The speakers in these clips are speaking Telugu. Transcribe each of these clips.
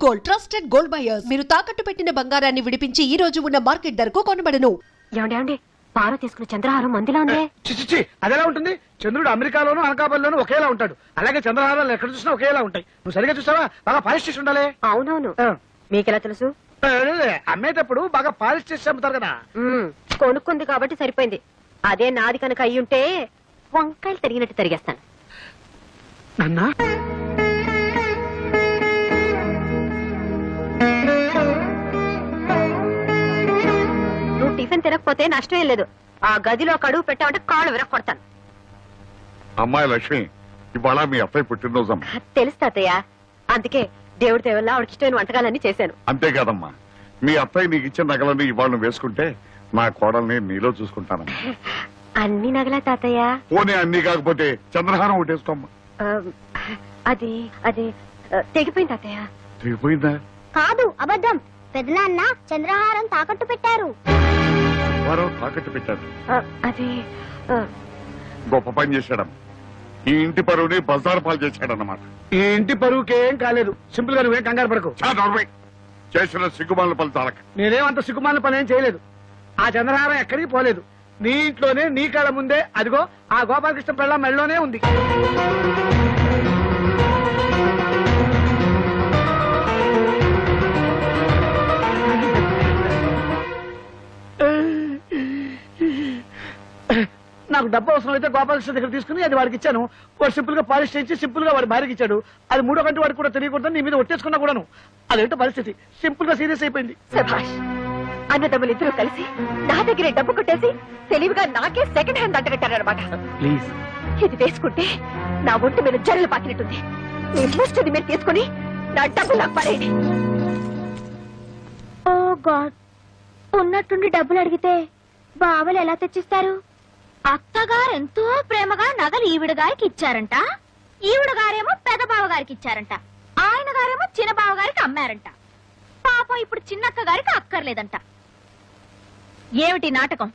Gold trusted gold buyers. మీరు తాకట్టు పెట్టిన బంగారాన్ని విడిపించి ఈ రోజు ఉన్న మార్కెట్ ధరకు కొనబడను. ఏమండి పార తీసుకున్న చంద్రహారం మందిలా ఉంది. చిచి అదెలా ఉంటుంది? చంద్రుడు అమెరికాలోను అనకాపల్లిలోను ఒకేలా ఉంటాడు. అలాగే చంద్రహారాలు ఎక్కడ చూసినా ఒకేలా ఉంటాయి. నువ్వు సరిగా చూసావా? బాగా పాలిష్ చేసి ఉండాలి. అవునవును. మీకెలా తెలుసు? అమ్మేటప్పుడు బాగా పాలిష్ చేసి అమ్ముతారు కదా. కొనుక్కుంది కాబట్టి సరిపోయింది. అదే నాది కనుక అయ్యుంటే వంకాయలు తరిగినట్టు తరిగేస్తాను. నాన్నా నువ్వు టిఫిన్ తినకపోతే నష్టం ఏం లేదు. ఆ గదిలో కడుగు పెట్టామంటే కాళ్ళు విరక్కొడతాను. అమ్మాయి లక్ష్మి, ఇవాళ మీ అత్తయ్య పుట్టినరోజమ్మా. తెలుసు తాతయ్య, అందుకే దేవుడి దేవల్ల ఆవిడకి ఇష్టమైన వంటకాలన్నీ చేశాను. అంతేకాదమ్మా, మీ అత్తయ్య నీకు ఇచ్చిన నగలన్నీ ఇవాళ నువ్వు వేసుకుంటే నా కోడల్ని నీలో చూసుకుంటానమ్మా. అన్ని నగలా తాతయ్య? పోనీ అన్ని కాకపోతే చంద్రహారం ఒకటేసుకోమ్మా. అది అది తెగిపోయింది తాతయ్య. తెగిపోయిందా? కాదు, అబద్ధం. పెదనాన్న చంద్రహారం తాకట్టు పెట్టారు. వారు తాకట్టు పెట్టాడు. అది గొప్ప పని చేశాడమ్మా. ఈ ఇంటి పరువుని బజారు పాలు చేశాడన్నమాట. ఈ ఇంటి పరువుకేం కాలేదు. సింపుల్ గా నువ్వేం కంగారు పడకు. చేసిన సిగ్గుమాల పని చాలక. నేనేమంత సిగ్గుమాల పని ఏం చేయలేదు. ఆ చంద్రహారం ఎక్కడికి పోలేదు. నీ ఇంట్లోనే నీ కళ్ళ ముందే అదిగో ఆ గోపాలకృష్ణ పిల్ల మెళ్ళలోనే ఉంది. నాకు డబ్బు అవసరం అయితే గోపాలకృష్ణ దగ్గర తీసుకుని అది వాడికి ఇచ్చాను. వాడు సింపుల్ గా పాలిష్ చేయించి సింపుల్ గా వాడి భార్యకి ఇచ్చాడు. అది మూడో కంటి వాడికి కూడా తెలియకూడదు. నీ మీద ఒట్టేసుకున్నా కూడాను. అదేంటో పరిస్థితి సింపుల్ గా సీరియస్ అయిపోయింది. శభాష్, అన్నదమ్ములు ఇద్దరు కలిసి నా దగ్గరే డబ్బు కొట్టేసి తెలివిగా నాకే సెకండ్ హ్యాండ్ అంటగట్టారనమాట. ప్లీజ్, ఇది వేసుకుంటే నా ఒంటి మీద జరలు పాకినట్టుంది. మీ ముష్టిది మీరు తీసుకుని నా డబ్బు నాకు పడేయండి. ఓ గాడ్, ఉన్నట్టుండి డబ్బులు అడిగితే బావలు ఎలా తెచ్చిస్తారు? అత్తగారు ఎంతో ప్రేమగా నగలు ఈవిడ గారికి ఇచ్చారంట. ఈవిడ గారేమో పెద్ద బావ గారికి ఇచ్చారంట. ఆయన గారేమో చిన్న బావ గారికి అమ్మారంట. పాపం ఇప్పుడు చిన్నక్క గారికి అక్కర్లేదంట. ఏమిటి నాటకం?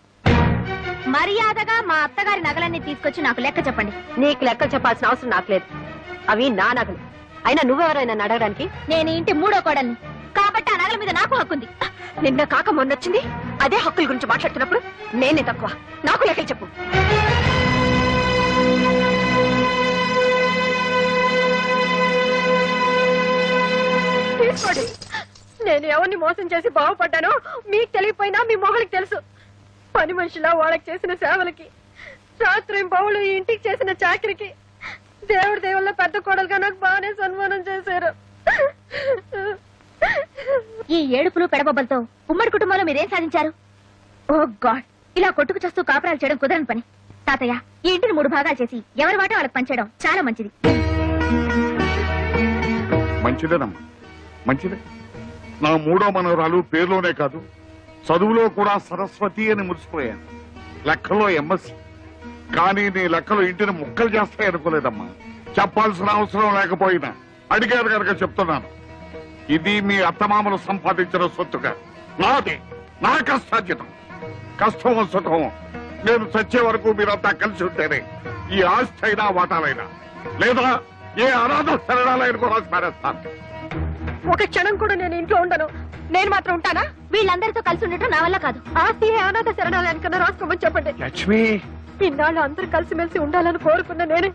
మర్యాదగా మా అత్తగారి నగలన్నీ తీసుకొచ్చి నాకు లెక్క చెప్పండి. నీకు లెక్కలు చెప్పాల్సిన అవసరం నాకు లేదు. అవి నా నగలు. అయినా నువ్వెవరైనా అడగడానికి? నేను ఇంటి మూడో కోడల్ని కాబట్టి ఆ నగల మీద నాకు హక్కుంది. నిన్న కాక మొన్నొచ్చింది. అదే హక్కుల గురించి మాట్లాడుతున్నప్పుడు నేనే తక్కువ. నాకు లెక్కలు చెప్పు. తీసుకోండి. నేను ఎవరిని మోసం చేసి బాగుపడ్డానో మీకు తెలియపోయినా మీ మొగలికి తెలుసు. పని మనిషిలా వాళ్ళకి చేసిన సేవలకి, రాత్రి బావులు ఈ ఇంటికి చేసిన చాకరికి దేవుడి దేవుళ్ళ పెద్ద కోడలుగా నాకు బాగానే సన్మానం చేశారు. ఈ ఏడుపులు పెడబొబ్బలతో ఉమ్మడి కుటుంబంలో మీరేం సాధించారు? ఓ గాడ్, ఇలా కొట్టుకు చేస్తూ కాపురాలు చేయడం కుదరని పని. తాతయ్య, ఈ ఇంటిని 3 భాగాలు చేసి ఎవరి వాట వాళ్ళకి పంచేయడం చాలా మంచిది. మంచిదేనమ్మా, మంచిదే. నా 3వ మనవరాలు పేరులోనే కాదు చదువులో కూడా సరస్వతి అని మురిసిపోయాను. లెక్కలో ఎంఎస్సి. కానీ నీ లెక్కలు ఇంటిని ముక్కలు చేస్తాయి అనుకోలేదమ్మా. చెప్పాల్సిన అవసరం లేకపోయినా అడిగారు కనుక చెప్తున్నాను. ఇది మీ అత్తమామలు సంపాదించిన సొత్తుగా నాది, నా కష్టార్జితం. కష్టమో సుఖమో నేను చచ్చే వరకు మీరంతా కలిసి ఉంటేనే ఈ ఆస్తి అయినా వాటాలైనా, లేదా ఏ అనాథ శరణాలైన కూడా స్మరిస్తాను. ఒక క్షణం కూడా నేను ఇంట్లో ఉండను. నేను మాత్రం ఉంటానా? వీళ్ళందరితో కలిసి ఉండటం నా వల్ల కాదు. ఆస్తి అనాథ శరణాలయానికన్నా రాసుకోమని చెప్పండి. లక్ష్మి, ఇన్నాళ్ళు అందరూ కలిసిమెలిసి ఉండాలని కోరుకున్న నేను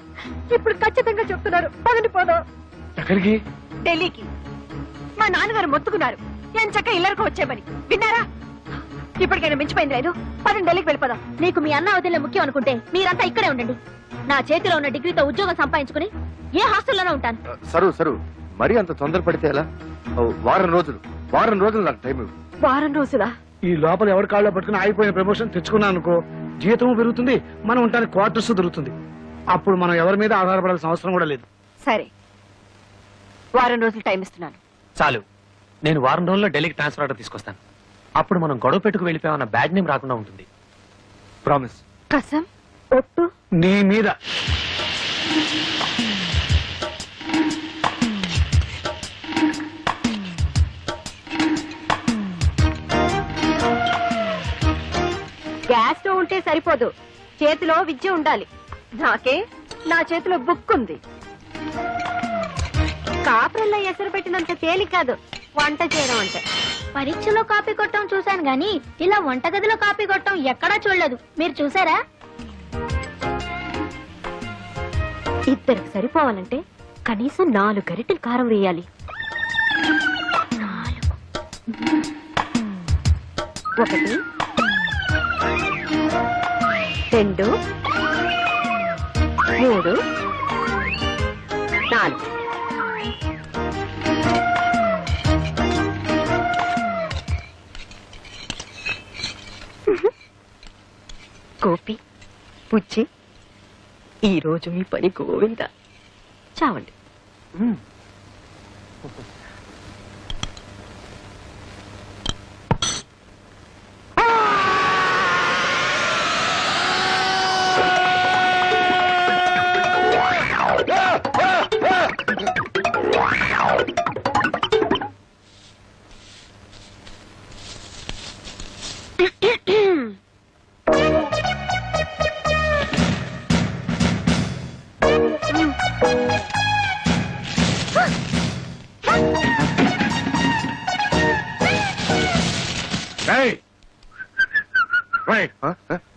ఇప్పుడు ఖచ్చితంగా చెప్తున్నారు. పదని పోదాం. ఎక్కడికి? ఢిల్లీకి. మా నాన్నగారు మొత్తుకున్నారు నేను చక్క ఇల్లరికి వచ్చేమని. విన్నారా? ఇప్పటికైనా మించిపోయింది లేదు. పదని ఢిల్లీకి వెళ్ళిపోదాం. నీకు మీ అన్న వదిలే ముఖ్యం అనుకుంటే మీరంతా ఇక్కడే ఉండండి. నా చేతిలో ఉన్న డిగ్రీతో ఉద్యోగం సంపాదించుకుని ఏ హాస్టల్లోనే ఉంటాను. సరు మరీ అంత తొందరపడితే ఎలా? వారం రోజులు నాకు టైం ఇవ్వు. వారం రోజులా? ఈ లోపల ఎవరి కాళ్ళలో పట్టుకుని ఆగిపోయిన ప్రమోషన్ తెచ్చుకున్నా అనుకో, జీతం పెరుగుతుంది, మనం ఉంటానికి క్వార్టర్స్ దొరుకుతుంది. అప్పుడు మనం ఎవరి మీద ఆధారపడాల్సిన అవసరం కూడా లేదు. సరే, వారం రోజులు టైం ఇస్తున్నాను. చాలు. నేను వారం రోజుల్లో ఢిల్లీకి ట్రాన్స్ఫర్ ఆర్డర్ తీసుకొస్తాను. అప్పుడు మనం గొడవ పెట్టుకు వెళ్ళిపోయామన్న బ్యాడ్ నేమ్ రాకుండా ఉంటుంది. ప్రామిస్. కసం ఒట్టు నీ మీద. గ్యాస్ స్టవ్ ఉంటే సరిపోదు, చేతిలో విద్య ఉండాలి. నాకే నా చేతిలో బుక్ ఉంది. కాపురల్లో ఎసరు పెట్టినంత తేలిక కాదు వంట చేయడం అంటే. పరీక్షలో కాపీ కొట్టడం చూశాను గాని ఇలా వంటగదిలో కాపీ కొట్టడం ఎక్కడా చూడలేదు. మీరు చూసారా? ఇద్దరికి సరిపోవాలంటే కనీసం 4 గరిటెలు కారం వేయాలి. 1 2 3 4. గోపి, పుచ్చి, ఈ రోజు మీ పని గోవిందా. చావండి.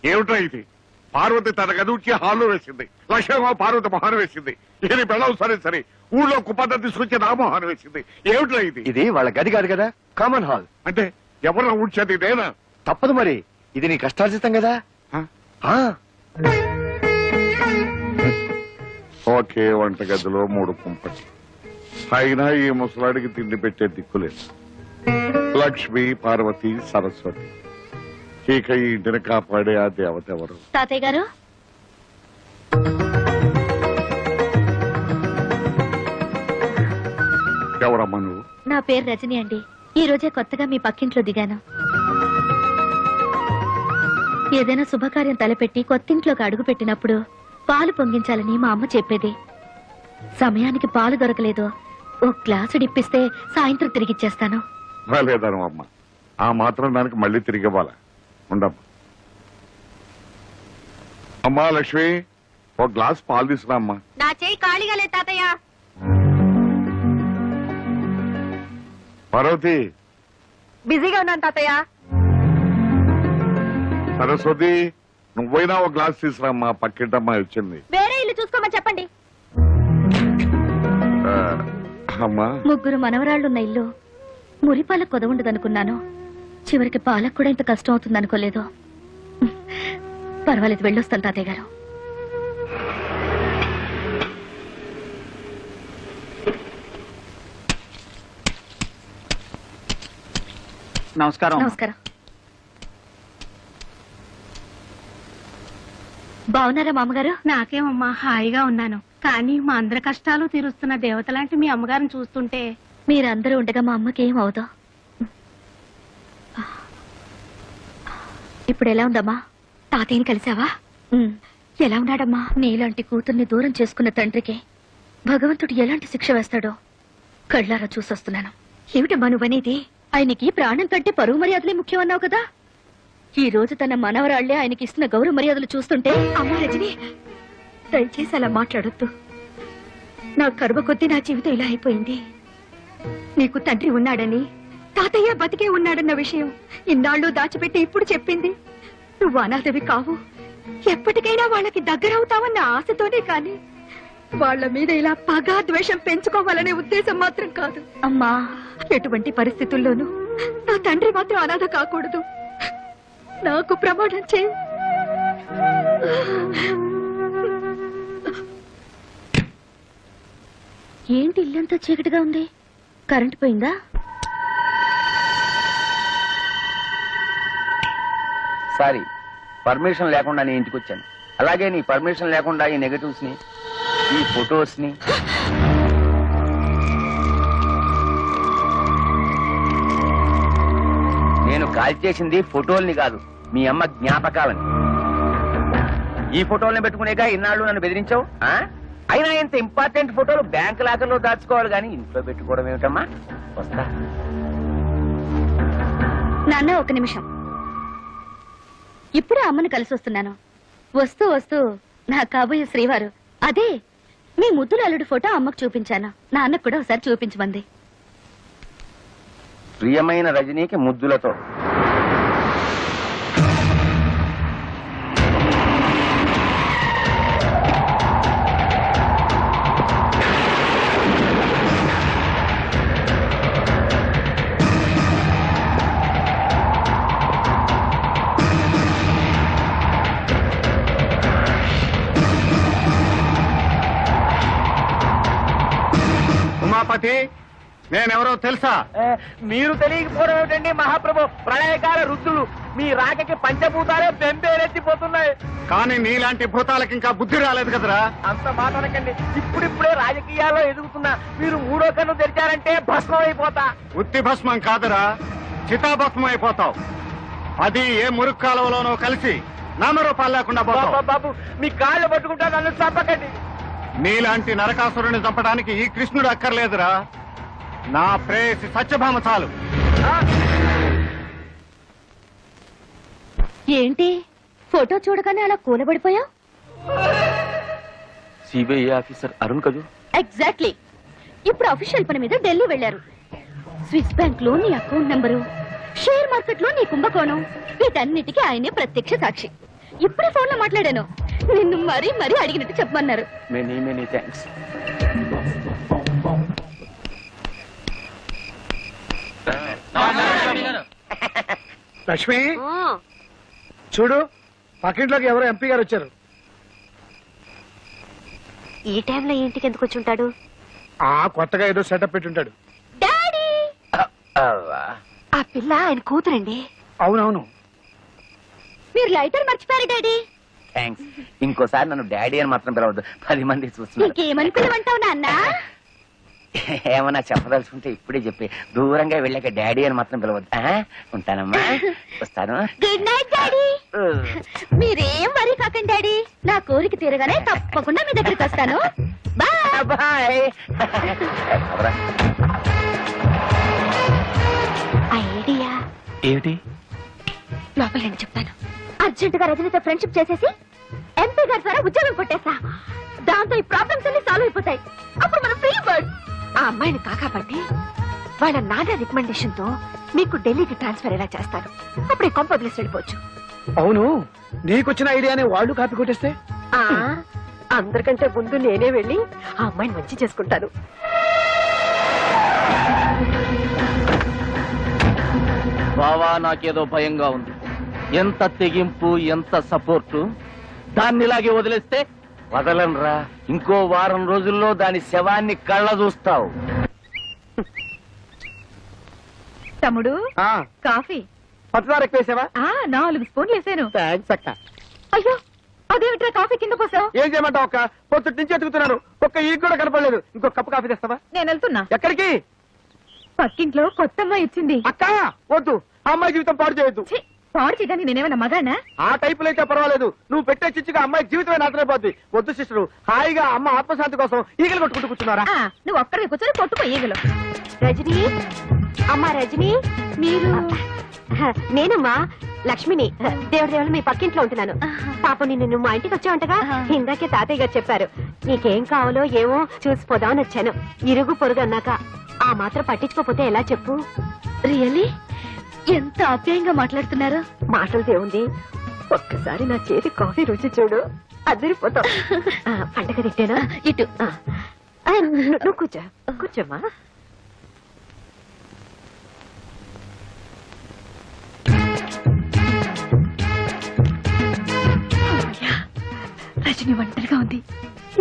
ఏమిటో ఇది? పార్వతి తన గదుచి హాల్లో వేసింది, లక్ష్మమ్మ పార్వతి మొహాన్ని వేసింది, ఇది బెళ్ళం సరే సరే ఊళ్ళో కుప్పంతా తీసుకొచ్చి నా మొహాన్ని వేసింది. ఏమిటో ఇది? ఇది వాళ్ళ గది కాదు కదా, కామన్ హాల్. అంటే ఎవరు ఊడ్చేది నేనా? తప్పదు మరి, ఇది నీ కష్టార్జితం కదా. ఆ, ఓకే, వంటగదిలో 3 కుంపటి. అయినా ఈ ముసలాడికి తిండి పెట్టే దిక్కులేదు. లక్ష్మి, పార్వతి, సరస్వతి, ఇక ఈ ఇంటిని కాపాడే ఆ దేవత ఎవరు? తాతయ్య గారు, ఎవరమ్మా నువ్వు? నా పేరు రజని అండి. ఈ రోజే కొత్తగా మీ పక్కింట్లో దిగాను. ఏదైనా శుభకార్యం తలపెట్టి కొత్తింట్లోకి అడుగు పెట్టినప్పుడు పాలు పొంగించాలని మా అమ్మ చెప్పేది. సమయానికి పాలు దొరకలేదు, ఓ గ్లాసు డిప్పిస్తే సాయంత్రం తిరిగిచ్చేస్తాను. లేదను అమ్మ, ఆ మాత్రం దానికి మళ్ళీ తిరిగి ఇవ్వాలా? ఉండమ్మా. అమ్మా లక్ష్మి, ఒక గ్లాస్ పాలు తీసుకురా అమ్మా. నా చేయి ఖాళీగా లేదు తాతయ్య. పార్వతి, బిజీగా ఉన్నాను తాతయ్య. సరస్వతి, నువ్వైనా ఒక గ్లాస్ తీసుకురామ్మా, పక్కింటమ్మా వచ్చింది. వేరే ఇల్లు చూసుకోమని చెప్పండి. ఆ, అమ్మా, 3 మనవరాళ్లున్న ఇల్లు మురిపాల కొదవుండదనుకున్నాను. చివరికి పాలకు కూడా ఇంత కష్టం అవుతుంది అనుకోలేదు. పర్వాలేదు, వెళ్ళొస్తాను తాతయ్య గారు. నమస్కారం. నమస్కారం. బాగున్నారా మామగారు? నాకేమమ్మా, హాయిగా ఉన్నాను. కానీ మా అందరి కష్టాలు తీరుస్తున్న దేవత లాంటి మీ అమ్మగారిని చూస్తుంటే. మీరందరూ ఉండగా మా అమ్మకి ఏం అవదు. ఇప్పుడు ఎలా ఉందమ్మా? తాతయ్యని కలిసావా? ఎలా ఉన్నాడమ్మా? నీలాంటి కూతుర్ని దూరం చేసుకున్న తండ్రికి భగవంతుడు ఎలాంటి శిక్ష వేస్తాడో కళ్ళారా చూసొస్తున్నాను. ఏమిటమ్మా నువ్వనేది? ఆయనకి ప్రాణం కంటే పరువు మర్యాదలే ముఖ్యం అన్నావు కదా. ఈ రోజు తన మనవరాళ్లే ఆయనకి ఇస్తున్న గౌరవ మర్యాదలు చూస్తుంటే. అమ్మా రజని, దయచేసి అలా మాట్లాడొద్దు. నా కరువ కొద్దీ నా జీవితం ఇలా అయిపోయింది. నీకు తండ్రి ఉన్నాడని, తాతయ్య బతికే ఉన్నాడన్న విషయం ఇన్నాళ్ళు దాచిపెట్టి ఇప్పుడు చెప్పింది. నువ్వు అనాథవి కావు, ఎప్పటికైనా వాళ్ళకి దగ్గరవుతావన్న ఆశతోనే కానీ వాళ్ళ మీద ఇలా పగా ద్వేషం పెంచుకోవాలనే ఉద్దేశం మాత్రం కాదు. అమ్మా, ఎటువంటి పరిస్థితుల్లోనూ నా తండ్రి మాత్రం అనాథ కాకూడదు. నాకు ప్రమాణం చేయి. ఏంటి ఇల్లంతా చీకటిగా ఉంది? కరెంట్ పోయిందా? సారీ, పర్మిషన్ లేకుండా నీ ఇంటికి వచ్చాను. అలాగే నీ పర్మిషన్ లేకుండా ఈ నెగటివ్స్ ని, ఈ ఫొటోస్ ని, నేను కాల్ చేసింది ఫోటోల్ని కాదు, మీ అమ్మ జ్ఞాపకాలని. ఈ ఫోటోల్ని పెట్టుకునేగా ఇన్నాళ్ళు నన్ను బెదిరించావు. అయినా ఇంత ఇంపార్టెంట్ ఫోటోలు బ్యాంక్ లాకర్లో దాచుకోవాలి కానీ ఇంట్లో పెట్టుకోవడం ఏమిటమ్మా? వస్తా. నాన్న, ఒక నిమిషం. ఇప్పుడే అమ్మను కలిసి వస్తున్నాను. వస్తూ వస్తూ నా కాబోయే శ్రీవారు, అదే మీ ముద్దుల అల్లుడు ఫోటో అమ్మకు చూపించాను. నాన్నకు కూడా ఒకసారి చూపించమంది. ప్రియమైన రజనీకి ముద్దులతో. ఉమాపతి, నేనెవరో తెలుసా? మీరు తెలియకపోవడం ఏమిటండి మహాప్రభు? ప్రళయకాల రుద్రులు మీ రాకకి పంచభూతాలే పెంపేరెత్తిపోతున్నాయి. కానీ నీలాంటి భూతాలకి ఇంకా బుద్ధి రాలేదు కదరా. అంత మాట అనకండి. ఇప్పుడిప్పుడే రాజకీయాల్లో ఎదుగుతున్నా మీరు మూడో కన్ను తెరిచారంటే భస్మం అయిపోతా. ఉత్తి భస్మం కాదురా, చితాభస్మం అయిపోతావు. అది ఏ మురుగు కాలువలోనో కలిసి నామరూపాలు లేకుండా పోతావు. బాబు మీ కాళ్ళు పట్టుకుంటా, నన్ను చంపకండి. నీలాంటి నరకాసురుని చంపడానికి ఈ కృష్ణుడు అక్కర్లేదురా, నా ప్రేయసి సత్యభామ చాలు. ఏంటి ఫోటో చూడగానే అలా కూలబడిపోయా? సిబిఐ ఆఫీసర్ అరుణ్ కదూ? ఎగ్జాక్ట్లీ. ఇప్పుడు అఫీషియల్ పని మీద ఢిల్లీ వెళ్లారు. స్విస్ బ్యాంక్ లో నీ అకౌంట్ నంబరు, షేర్ మార్కెట్ లో నీ కుంభకోణం, వీటన్నిటికీ ఆయనే ప్రత్యక్ష సాక్షి. ఇప్పుడే ఫోన్ లో మాట్లాడాను. నిన్ను మరీ మరీ అడిగినట్టు చెప్పమన్నారు. Many many thanks. లక్ష్మి, చూడు, పక్కింట్లోకి ఎవరో ఎంపీ గారు వచ్చారు. ఈ టైంలో ఇంటికి ఎందుకు వచ్చి ఉంటాడు? కొత్తగా ఏదో సెటప్ పెట్టుంటాడు. డాడీ, ఆ పిల్ల ఆయన కూతురండి. అవునవును. మీరు లైటర్ మర్చిపోయారు డాడీ. థ్యాంక్స్. ఇంకోసారి నన్ను డాడీ అని మాత్రం పిలవద్దు, 10 మంది చూస్తున్నారు. ఇంకేమని పిలవంటావు నాన్న? ఏమన్నా చెప్పదలుచుకుంటే ఇప్పుడే చెప్పి, దూరంగా వెళ్ళాక డాడీ అని మాత్రం పిలవద్దు. ఉంటానమ్మా, వస్తాను. Good night daddy. మీరేం వరీ కాకండి డాడీ, నా కోరిక తీరగానే తప్పకుండా మీ దగ్గరికి వస్తాను. Bye bye. ఐడియా ఏమిటి? లోపల నేను చెప్తాను. అర్జెంట్ గా రజనీతో ఫ్రెండ్షిప్ చేసేసి ఎంపీ గారి ద్వారా ఉద్యోగం కొట్టేస్తా. దాంతో ఈ ప్రాబ్లమ్స్ అన్ని సాల్వ్ అయిపోతాయి. అప్పుడు మనం ఫ్రీ బర్డ్. ఆ అమ్మాయిని కాకాపట్టి వాళ్ళ నాన్న రికమెండేషన్ తో మీకు ఢిల్లీకి ట్రాన్స్ఫర్ ఎలా చేస్తారు. అప్పుడే కొంప వదిలేసి వెళ్ళిపోవచ్చు. అవును, నీకొచ్చిన ఐడియానే వాళ్ళు కాపీ కొట్టేస్తే? అందరికంటే ముందు నేనే వెళ్ళి ఆ అమ్మాయిని మంచి చేసుకుంటాను. బావా, నాకేదో భయంగా ఉంది. ఎంత తెగింపు, ఎంత సపోర్టు. దాన్ని ఇలాగే వదిలేస్తే వదలనరా. ఇంకో వారం రోజుల్లో దాని శవాన్ని కళ్ళ చూస్తావు. తమ్ముడు, కాఫీ పచ్చదార ఎక్కువేసావా? 4 స్పూన్లు వేసాను. థ్యాంక్స్ అక్క. అయ్యో, అదేమిట్రా కాఫీ కింద పోసావు? ఏం చేయమంటావు అక్క? పొద్దుటి నుంచి ఎత్తుకుతున్నాను, ఒక్క ఈ కూడా కనపడలేదు. ఇంకో కప్పు కాఫీ తెస్తావా? నేను వెళ్తున్నా. ఎక్కడికి? పక్కింట్లో కొత్త అమ్మాయి వచ్చింది. అక్క వద్దు, ఆ అమ్మాయి జీవితం పాడు చేయొద్దు. ఛీ, పాడు చేయగానే నేనేమన్నా మగానా? ఆ టైపులో అయితే పర్వాలేదు, నువ్వు పెట్టే చిచ్చుగా అమ్మాయి జీవితమే నాశనైపోద్ది. వద్దు సిస్టరు, హాయిగా అమ్మ ఆత్మశాంతి కోసం ఈగలు కొట్టుకుంటూ కూర్చున్నారా? నువ్వు ఒక్కడికి కూర్చొని కొట్టుకో ఈగలు. రజనీ, అమ్మా రజనీ, మీరు? నేనమ్మా లక్ష్మిని. దేవుడు మీ పక్కింట్లో ఉంటున్నాను. పాప నిన్ను మా ఇంటికి వచ్చావంటగా. ఇందాకే తాతయ్య గారు చెప్పారు. నీకేం కావాలో ఏమో చూసిపోదామని వచ్చాను. ఇరుగు పొరుగు అన్నాక ఆ మాత్రం పట్టించుకోపోతే ఎలా చెప్పు? రియల్లీ ఎంత ఆప్యాయంగా మాట్లాడుతున్నారు. మాటలదే ఉంది, ఒక్కసారి నా చేతి కాఫీ రుచి చూడు, అదిరిపోతావు. పండగ తిట్టేనా? ఇటు నువ్వు కూర్చో, కూర్చోమ్మా. రజని ఒంటరిగా ఉంది,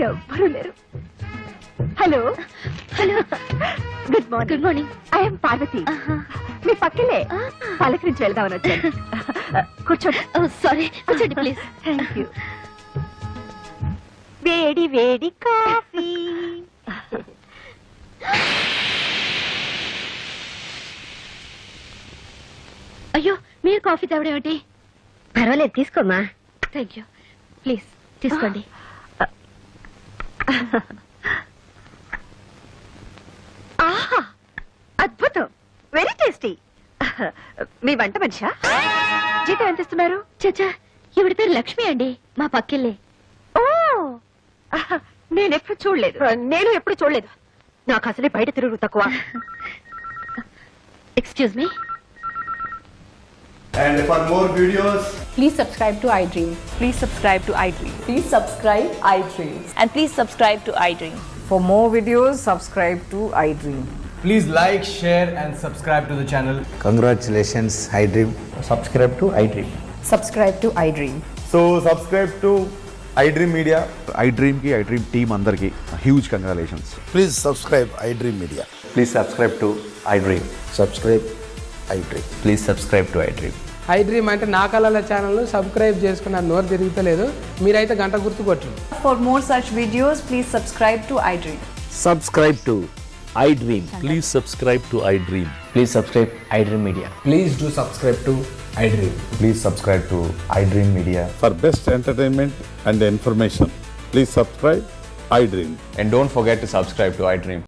ఎవ్వరూ లేరు. Hello hello, good morning. Good morning. I'm Parvati. మీ పక్కనే పలకరించి వెళ్దామని వచ్చాను. కూర్చోండి. సారీ, కూర్చోండి ప్లీజ్. Thank you. వేడి వేడి కాఫీ. అయ్యో, మీరు కాఫీ తాగడం ఏమిటి? పర్వాలేదు, తీసుకోమ్మా. Thank you. ప్లీజ్ తీసుకోండి. ఆహా, అద్భుతం, వెరీ టేస్టీ. మీ వంట మనిషా? జీతం ఎంత ఇస్తున్నారు? చచ్చా, ఈవిడ పేరు లక్ష్మి అండి, మా పక్కిల్లే. ఓ, నేను ఎప్పుడు చూడలేదు. నేను ఎప్పుడు చూడలేదు. నాకు అసలే బయట తిరుగు తక్కువ. Excuse me. And for more videos, Please subscribe to iDream. Please subscribe to iDream. Please subscribe iDream. And please subscribe to iDream. For more videos, subscribe to iDream. please like, share and subscribe to the channel. Congratulations, iDream. Subscribe to iDream. Subscribe to iDream. So subscribe to iDream Media. iDream కి iDream టీమ్ అందరికి huge congratulations. Please subscribe iDream Media. Please subscribe to iDream. Subscribe iDream. Please subscribe to iDream. iDream అంటే నా కళల ఛానల్ సబ్స్క్రైబ్ చేసుకున్న నోరు తిరుగుతలేదు. మీరైతే గంట గుర్తు కొట్టండి. For more such videos, please subscribe to iDream. Subscribe to iDream. Please subscribe to iDream. Please subscribe iDream Media. Please do subscribe to iDream. Please subscribe to iDream media. For best entertainment and information please subscribe iDream. And don't forget to subscribe to iDream.